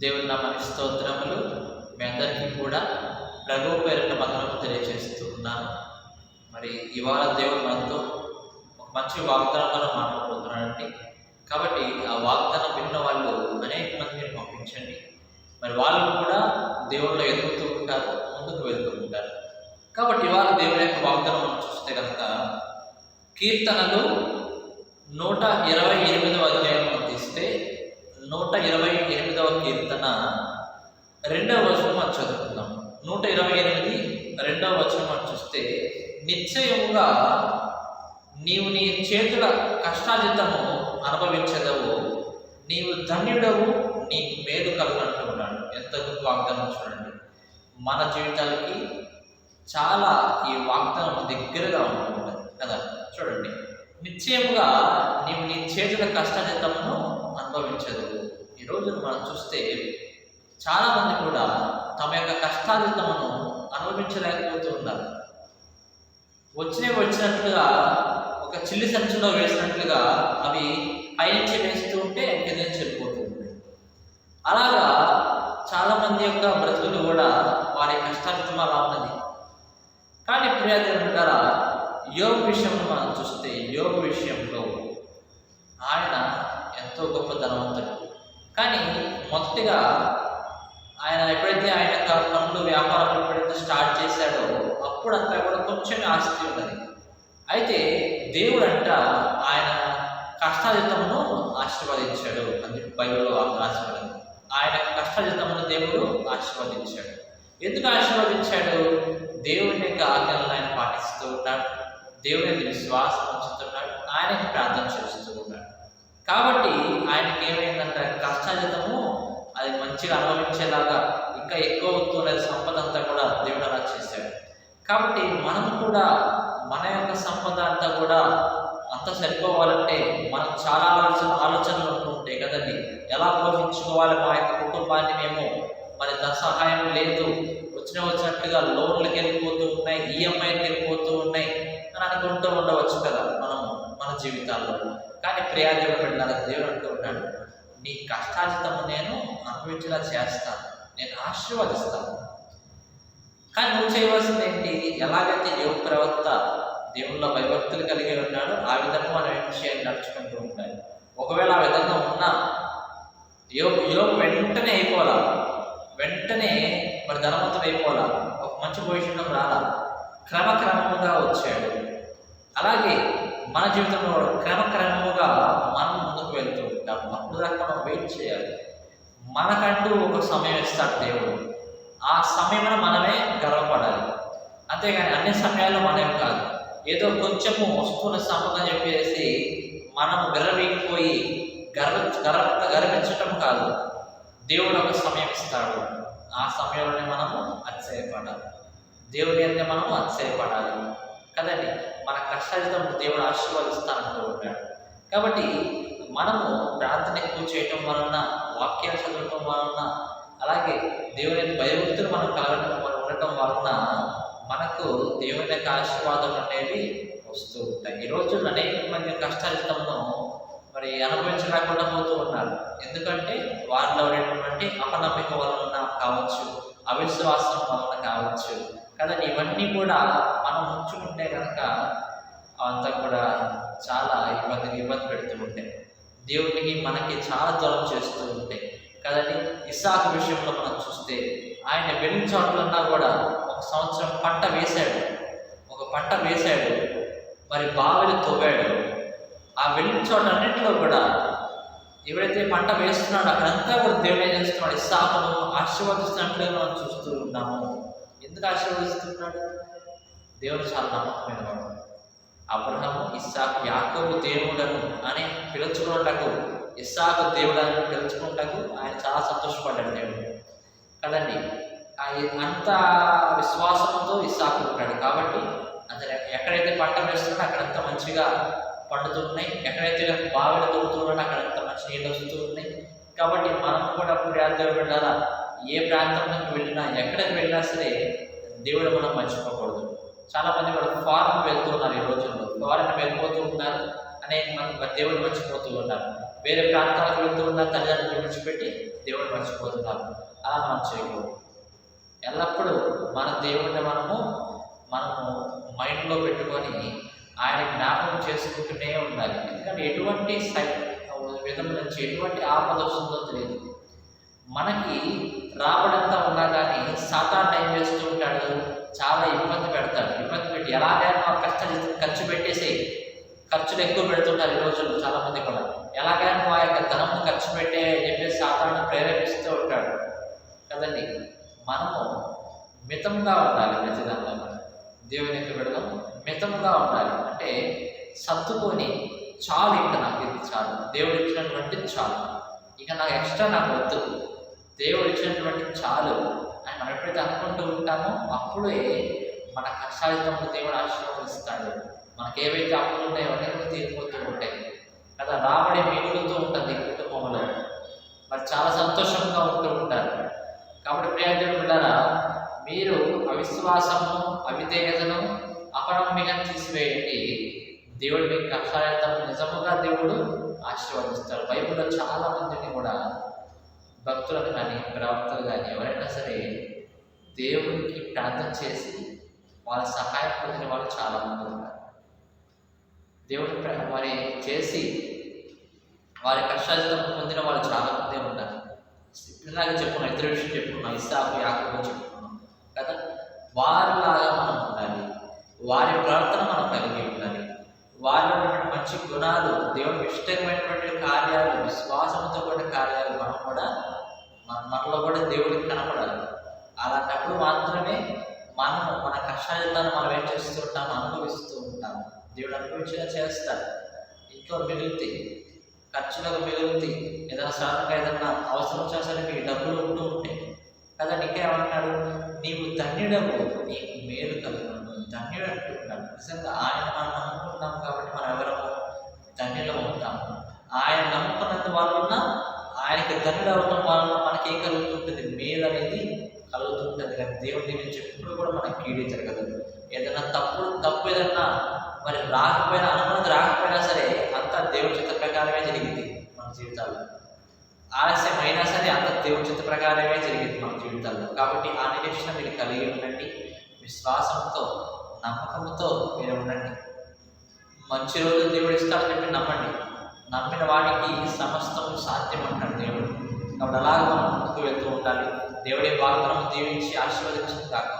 దేవుని నామానికి స్తోత్రములు. మీ అందరికీ కూడా ప్రభువు పేరిట వందనములు తెలియజేస్తూ ఉన్నాను. మరి ఇవాళ దేవుడు మనతో ఒక మంచి వాగ్దానం మాట్లాడుతున్నాడండి. కాబట్టి ఆ వాగ్దానం విన్న వాళ్ళు అనేక మందిని పంపించండి. మరి వాళ్ళు కూడా దేవుళ్ళు ఎదుగుతూ ఉంటారు, ముందుకు వెళ్తూ ఉంటారు. కాబట్టి ఇవాళ దేవుని యొక్క వాగ్దానం మనం చూస్తే కనుక కీర్తనలు 128వ అధ్యాయం తీస్తే 128వ కీర్తన 2వ వచనం మనం చదువుకుందాం. 128 2వ వచనం మనం చూస్తే, నిశ్చయముగా నీవు నీ చేతుల కష్టాజితము అనుభవించదవు, నీవు ధన్యుడవు, నీకు మేలు కలుగునంటూ ఉన్నాడు. ఎంత గొప్ప వాగ్దానం చూడండి. మన జీవితాలకి చాలా ఈ వాగ్దానం దగ్గరగా ఉంటుంది కదా. చూడండి, నిశ్చయముగా నీవు నీ చేతుల కష్టాజితమును అనుభవించదు. ఈ రోజున మనం చూస్తే చాలామంది కూడా తమ యొక్క కష్టాజితమును అనుభవించలేకపోతూ ఉన్నారు. వచ్చినట్లుగా ఒక చిల్లి సంచిలో వేసినట్లుగా అవి పైనుంచి వేస్తూ ఉంటే కింద నుంచి వెళ్ళిపోతుంది. అలాగా చాలామంది యొక్క బ్రతుకులు కూడా వారి కష్టాజితం అలా ఉన్నది. కానీ ప్రియదేవులారా, యోబు విషయంలో మనం చూస్తే, యోబు విషయంలో ఆయన ఎంతో గొప్ప ధనవంతుడు. కానీ మొదటిగా ఆయన ఎప్పుడైతే ఆయన యొక్క పనులు వ్యాపారాలు ఎప్పుడైతే స్టార్ట్ చేశాడో అప్పుడంతా కూడా కొంచెం ఆస్తి ఉన్నది. అయితే దేవుడు అంట ఆయన కష్టాజితమును ఆశీర్వదించాడు అని బైబిల్లో రాసిపడింది. ఆయన కష్టాజితమును దేవుడు ఆశీర్వదించాడు. ఎందుకు ఆశీర్వదించాడు? దేవుని యొక్క ఆజ్ఞలను ఆయన పాటిస్తూ ఉన్నాడు, దేవుని విశ్వాసం ఉంచుతున్నాడు, ఆయనకి ప్రార్థన చేస్తూ ఉన్నాడు. కాబట్టి ఆయనకి ఏమైందంటే కష్టాజితము అది మంచిగా అనుభవించేలాగా ఇంకా ఎక్కువ అవుతున్న సంపద అంతా కూడా దేవుడు అలా చేశాడు. కాబట్టి మనం కూడా మన యొక్క సంపద అంతా కూడా అంత సరిపోవాలంటే మనం చాలా ఆలోచనలు ఉంటుంటాయి కదండి. ఎలా పోషించుకోవాలి మా యొక్క కుటుంబాన్ని, మేము మరి ధన సహాయం లేదు, వచ్చినట్లుగా లోన్లకు వెళ్ళిపోతూ ఉన్నాయి, ఈఎంఐకి వెళ్ళిపోతూ ఉన్నాయి అని అనుకుంటూ ఉండవచ్చు కదా మనము మన జీవితాల్లో. కానీ ప్రియాదేవుడు పెట్టాలి, దేవుడు అంటూ ఉన్నాడు, నీ కష్టాజితము నేను అనుభవించేలా చేస్తాను, నేను ఆశీర్వదిస్తాను. కానీ నువ్వు చేయవలసింది ఏంటి? ఎలాగైతే యోబు ప్రవక్త దేవుళ్ళ భయభక్తులు కలిగి ఉన్నాడో ఆ విధంగా మనం ఏం చేయాలి, నడుచుకుంటూ ఉంటాయి. ఒకవేళ ఆ విధంగా ఉన్నా యోబు వెంటనే అయిపోవాలా, వెంటనే మరి ధనవంతుడు అయిపోవాలా, ఒక మంచి పొజిషన్లో రాలా, క్రమక్రమంగా వచ్చాడు. అలాగే మన జీవితంలో క్రమక్రమముగా మనం ముందుకు వెళ్తూ ఉంటాం. అప్పుడు దాకా మనం వెయిట్ చేయాలి. మనకంటూ ఒక సమయం ఇస్తాడు దేవుడు. ఆ సమయంలో మనమే గర్వపడాలి. అంతేగాని అన్ని సమయాల్లో మనం కాదు, ఏదో కొంచెము వస్తున్న సంపద చెప్పేసి మనం విర్రవీగిపోయి గర్వించటం కాదు. దేవుడు ఒక సమయం ఇస్తాడు, ఆ సమయంలోనే మనము అతిశయపడాలి. దేవుడి అంటే మనము అతిశయపడాలి కదండి. మన కష్టాజితం దేవుడు ఆశీర్వదిస్తానంటూ ఉంటాడు. కాబట్టి మనము ప్రార్థన ఎక్కువ చేయటం వలన, వాక్యాలు చదవటం వలన, అలాగే దేవుని భయభక్తులు మనం ఉండటం వలన మనకు దేవుని యొక్క ఆశీర్వాదం అనేవి వస్తూ ఉంటాయి. ఈ రోజుల్లో అనేక మంది కష్టాజితంను మరి అనుభవించలేకుండా పోతూ ఉన్నారు. ఎందుకంటే వారిలో ఉండేటువంటి అపనమ్మిక వలన కావచ్చు, అవిశ్వాసం వలన కావచ్చు కదండి. ఇవన్నీ కూడా మనం ఉంచుకుంటే కనుక అంతా కూడా చాలా ఇబ్బంది పెడుతూ ఉంటాయి. దేవుడికి మనకి చాలా దూరం చేస్తూ ఉంటాయి కదండి. ఇస్సాకు విషయంలో మనం చూస్తే ఆయన వెళ్ళిన చోట్లన్నా కూడా ఒక సంవత్సరం పంట వేశాడు, మరి బావిలు తవ్వాడు. ఆ వెళ్ళిన చోట అన్నింటిలో కూడా ఎవరైతే పంట వేస్తున్నాడో అక్కడంతా కూడా దేవుడు ఏం చేస్తున్నాడు, ఇస్సాకును ఆశీర్వదిస్తున్నట్లుగా మనం చూస్తూ ఉన్నాము. ఎందుకు ఆశీర్వదిస్తున్నాడు? దేవుడు చాలా నమ్మకమైన వాడు. అబ్రహాము, ఇస్సాకు, యాకోబు దేవుడను అని పిలుచుకున్నటకు, ఇస్సాకు దేవుడని పిలుచుకున్నటకు ఆయన చాలా సంతోషపడ్డాడు దేవుడు కదండి. అంత విశ్వాసంతో ఇస్సాకు ఉంటాడు. కాబట్టి అతను ఎక్కడైతే పంట వేస్తున్నాడో అక్కడంతా మంచిగా పండుతున్నాయి, ఎక్కడైతే బావిలో తోడుతున్నాడో అక్కడంతా మంచి నీళ్ళు వస్తూ ఉన్నాయి. కాబట్టి మనం కూడా ప్రియాదేవుడు వెళ్ళాలా, ఏ ప్రాంతంలోకి వెళ్ళినా, ఎక్కడికి వెళ్ళినా సరే దేవుడు మనం మర్చిపోకూడదు. చాలా మంది కూడా ఫారెన్ వెళ్తూ ఉన్నారు. ఈ రోజుల్లో ఫారెన్ వెళ్ళిపోతూ ఉన్నారు, అనేక మంది దేవుడు మర్చిపోతూ ఉన్నారు. వేరే ప్రాంతాలకు వెళ్తూ ఉన్న తల్లిదండ్రులు విడిచిపెట్టి దేవుడు మర్చిపోతున్నారు. అలా మనం చేయకూడదు. ఎల్లప్పుడూ మన దేవుడిని మనము మైండ్లో పెట్టుకొని ఆయన జ్ఞాపకం చేసుకుంటూనే ఉండాలి. ఎందుకంటే ఎటువంటి విధం నుంచి ఎటువంటి ఆపద వస్తుందో తెలియదు. మనకి రాబడంతా ఉన్నా కానీ సాతాను ఏం చేస్తూ ఉంటాడు, చాలా ఇబ్బంది పెడతాడు. ఇబ్బంది పెట్టి ఎలాగైనా ఖర్చు పెట్టేసేయి, ఖర్చులు ఎక్కువ పెడుతుంటారు ఈ రోజుల్లో చాలామంది కూడా. ఎలాగైనా ఆ యొక్క ధనము ఖర్చు పెట్టే చెప్పేసి సాతాను ప్రేరేపిస్తూ ఉంటాడు కదండి. మనము మితంగా ఉండాలి. ప్రతిదానిలో దేవుని యొక్క విడడం మితంగా ఉండాలి. అంటే సర్దుకొని చాలు, ఇంకా నాకు ఇది చాలు, దేవుడు ఇచ్చినటువంటిది చాలు, ఇక నాకు ఎక్స్ట్రా నాకు వద్దు, దేవుడు ఇచ్చినటువంటి చాలు అని మనం ఎప్పుడైతే అనుకుంటూ ఉంటామో అప్పుడే మన కష్టాలతో దేవుడు ఆశీర్వదిస్తాడు. మనకు ఏవైతే అప్పులు ఉన్నాయో అన్నీ కూడా తీరిపోతూ ఉంటాయి కదా. రాబడి మిగులుతూ ఉంటుంది కుటుంబంలో, మరి చాలా సంతోషంగా ఉంటూ ఉంటారు. కాబట్టి ప్రియజనులు బిడ్డలారా, మీరు అవిశ్వాసము, అవిధేయతను, అపనమ్మికం తీసివేయండి. దేవుడు మీకు కష్టాలతో నిజముగా దేవుడు ఆశీర్వదిస్తాడు. బైబిల్లో చాలా మందిని కూడా భక్తులను కానీ ప్రవక్తలు కానీ ఎవరైనా సరే దేవుడికి ప్రార్థన చేసి వాళ్ళ సహాయం పొందిన వాళ్ళు చాలామంది ఉన్నారు. దేవుడి మరి చేసి వారి కష్టాలతో పొందిన వాళ్ళు చాలామంది ఉన్నారు. ఇలాగే చెప్పుకున్నాం, ఇతర విషయం చెప్పుకున్నాం, ఇస్సాకు, యాకోబు చెప్పుకున్నాం కదా. వారిలాగా మనం ఉండాలి, వారి ప్రవర్తన మనం కలిగి ఉండాలి, వారిలో ఉన్నటువంటి మంచి గుణాలు, దేవుడికి ఇష్టమైనటువంటి కార్యాలు, విశ్వాసంతో కూడిన కార్యాలు మనం కూడా మనలో కూడా దేవుడికి కనపడాలి. అలాంటప్పుడు మాత్రమే మన కష్టాలను మనం ఏం చేస్తూ ఉంటాము, అనుభవిస్తూ ఉంటాము. దేవుడు అనుభవించినా చేస్తాడు. ఇంట్లో మిగులుతి, ఖర్చులకు మిగులుతి, ఏదైనా సడన్గా ఏదైనా అవసరం వచ్చేసరికి డబ్బులు ఉంటూ ఉంటాయి కదా. నీకేమంటున్నాడు, నీవు ధన్యుడవు, నీకు మేలు కలుగును, ధన్యుడు అంటున్నాడు. నిజంగా ఆయన మనం నమ్ముకుంటాం కాబట్టి మనం ఎవరము ధన్యులం అవుతాము. ఆయన నమ్ముకున్నంత వలన, ఆయనకి ధన్యుడు అవడం వలన మనకి ఏం కలుగుతుంటుంది, మేలు అనేది కలుగుతుంటుంది. కానీ దేవుడి నుంచి ఎప్పుడు కూడా మనకి కీడే జరగదు. ఏదైనా తప్పు ఏదన్నా మరి రాకపోయినా, అనుమతి రాకపోయినా సరే అంతా దేవుడి చిత్త ప్రకారమే జరిగింది మన జీవితాల్లో. ఆలస్యం అయినా సరే అంత దేవుడి చిత్త ప్రకారమే జరిగింది మన జీవితాల్లో. కాబట్టి ఆ నిరీక్షణ మీరు కలిగి ఉండండి, విశ్వాసంతో, నమ్మకంతో మీరు ఉండండి. మంచి రోజులు దేవుడు ఇస్తాడని చెప్పి నమ్మండి. నమ్మిన వాడికి సమస్తం సాధ్యం అంటాడు దేవుడు. కాబట్టి అలాగే మనం ముందుకు వెళ్తూ ఉండాలి. దేవుడి వాగ్దానం దీవించి ఆశీర్వదించింది కాక.